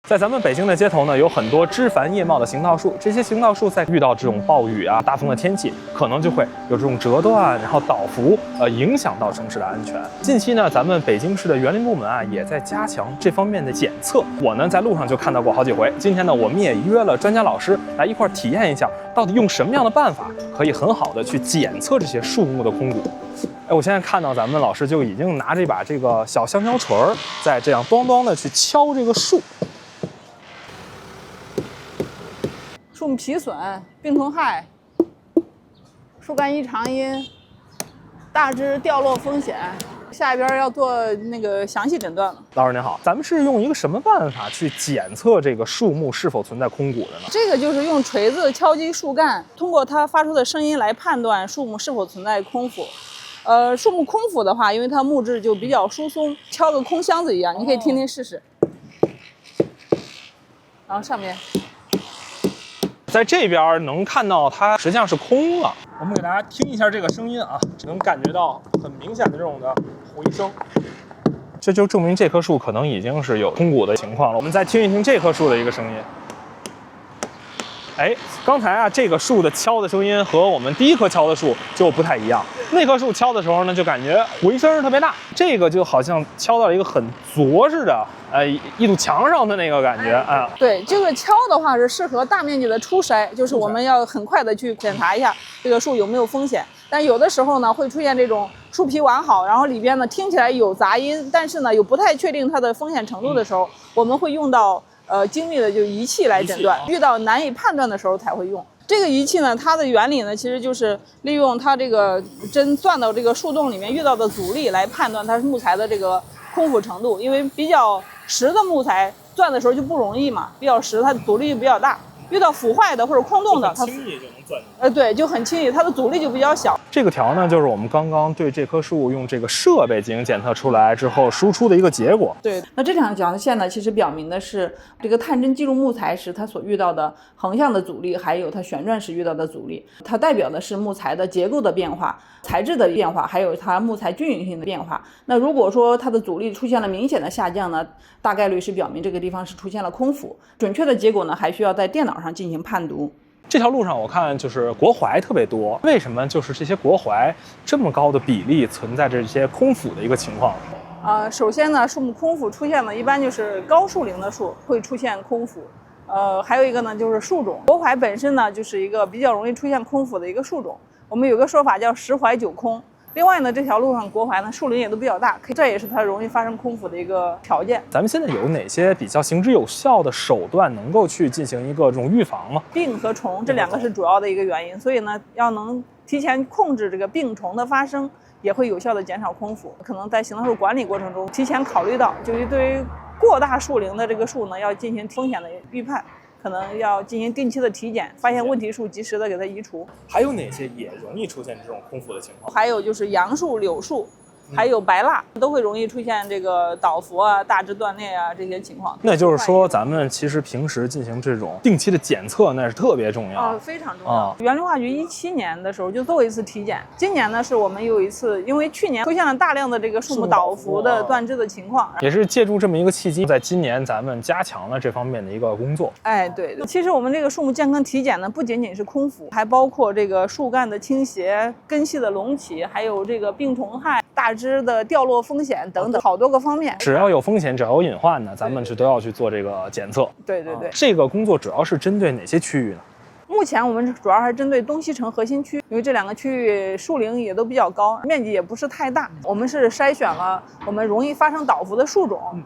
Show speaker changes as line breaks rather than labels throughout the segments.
在咱们北京的街头呢，有很多枝繁叶茂的行道树，这些行道树在遇到这种暴雨啊、大风的天气，可能就会有这种折断，然后倒伏，影响到城市的安全。近期呢，咱们北京市的园林部门啊，也在加强这方面的检测。我呢，在路上就看到过好几回。今天呢，我们也约了专家老师来一块体验一下，到底用什么样的办法可以很好的去检测这些树木的空谷。我现在看到咱们老师就已经拿着一把这个小橡胶锤儿，在这样咚咚的去敲这个树。
树木皮损、病虫害、树干异常因、大枝掉落风险，下边要做那个详细诊断了。
老师您好，咱们是用一个什么办法去检测这个树木是否存在空谷的呢？
这个就是用锤子敲击树干，通过它发出的声音来判断树木是否存在空腐。树木空腐的话，因为它木质就比较疏松，敲个空箱子一样，你可以听听试试。然后上面。
在这边能看到它实际上是空了，我们给大家听一下这个声音啊，能感觉到很明显的这种的回声，这就证明这棵树可能已经是有空谷的情况了。我们再听一听这棵树的一个声音。刚才啊这个树的敲的声音和我们第一棵敲的树就不太一样。那棵树敲的时候呢，就感觉回声特别大，这个就好像敲到了一个很凿似的，一堵墙上的那个感觉啊。
对，这个敲的话是适合大面积的初筛，就是我们要很快的去检查一下这个树有没有风险。但有的时候呢，会出现这种树皮完好，然后里边呢听起来有杂音，但是呢又不太确定它的风险程度的时候，我们会用到精密的就仪器来诊断，遇到难以判断的时候才会用。这个仪器呢，它的原理呢，其实就是利用它这个针钻到这个树洞里面遇到的阻力来判断它木材的这个空腐程度。因为比较实的木材钻的时候就不容易嘛，比较实它阻力就比较大。遇到腐坏的或者空洞的，它
轻易就能钻。
对，就很轻易，它的阻力就比较小。
这个条呢，就是我们刚刚对这棵树用这个设备进行检测出来之后输出的一个结果。
对，那这两条线呢，其实表明的是这个探针记录木材时它所遇到的横向的阻力，还有它旋转时遇到的阻力。它代表的是木材的结构的变化、材质的变化，还有它木材均匀性的变化。那如果说它的阻力出现了明显的下降呢，大概率是表明这个地方是出现了空腐。准确的结果呢，还需要在电脑上进行判读。
这条路上我看就是国槐特别多，为什么就是这些国槐这么高的比例存在着这些空腐的一个情况？
首先呢，树木空腐出现的一般就是高树龄的树会出现空腐，还有一个呢就是树种。国槐本身呢就是一个比较容易出现空腐的一个树种，我们有个说法叫十槐九空。另外呢，这条路上国槐呢树龄也都比较大，这也是它容易发生空腐的一个条件。
咱们现在有哪些比较行之有效的手段能够去进行一个这种预防吗？
病和虫这两个是主要的一个原因，所以呢要能提前控制这个病虫的发生，也会有效的减少空腐。可能在行道树管理过程中提前考虑到，就是对于过大树龄的这个树呢要进行风险的预判，可能要进行定期的体检，发现问题树及时的给它移除。
还有哪些也容易出现这种空腐的情况？
还有就是杨树、柳树，还有白蜡，都会容易出现这个倒伏啊、大枝断裂啊这些情况。
那就是说，咱们其实平时进行这种定期的检测，那是特别重要
非常重要。园林化局17年的时候就做过一次体检，今年呢是我们有一次，因为去年出现了大量的这个树木倒伏的断枝的情况，
也是借助这么一个契机，在今年咱们加强了这方面的一个工作。
对，其实我们这个树木健康体检呢，不仅仅是空腐，还包括这个树干的倾斜、根系的隆起，还有这个病虫害、大枝的掉落风险等等好多个方面。
只要有风险，只要有隐患呢，咱们都要去做这个检测。
对。
这个工作主要是针对哪些区域呢？
目前我们主要还是针对东西城核心区，因为这两个区域树龄也都比较高，面积也不是太大。我们是筛选了我们容易发生倒伏的树种，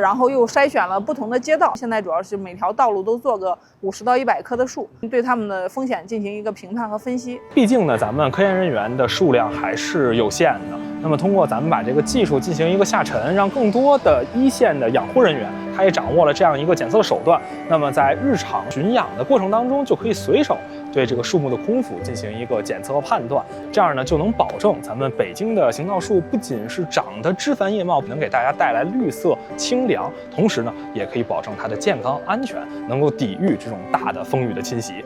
然后又筛选了不同的街道。现在主要是每条道路都做个50到100棵的树，对它们的风险进行一个评判和分析。
毕竟呢，咱们科研人员的数量还是有限的。那么通过咱们把这个技术进行一个下沉，让更多的一线的养护人员，他也掌握了这样一个检测手段。那么在日常驯养的过程当中，就可以随手对这个树木的空腐进行一个检测和判断。这样呢，就能保证咱们北京的行道树不仅是长得枝繁叶茂，能给大家带来绿色清凉，同时呢，也可以保证它的健康安全，能够抵御这种大的风雨的侵袭。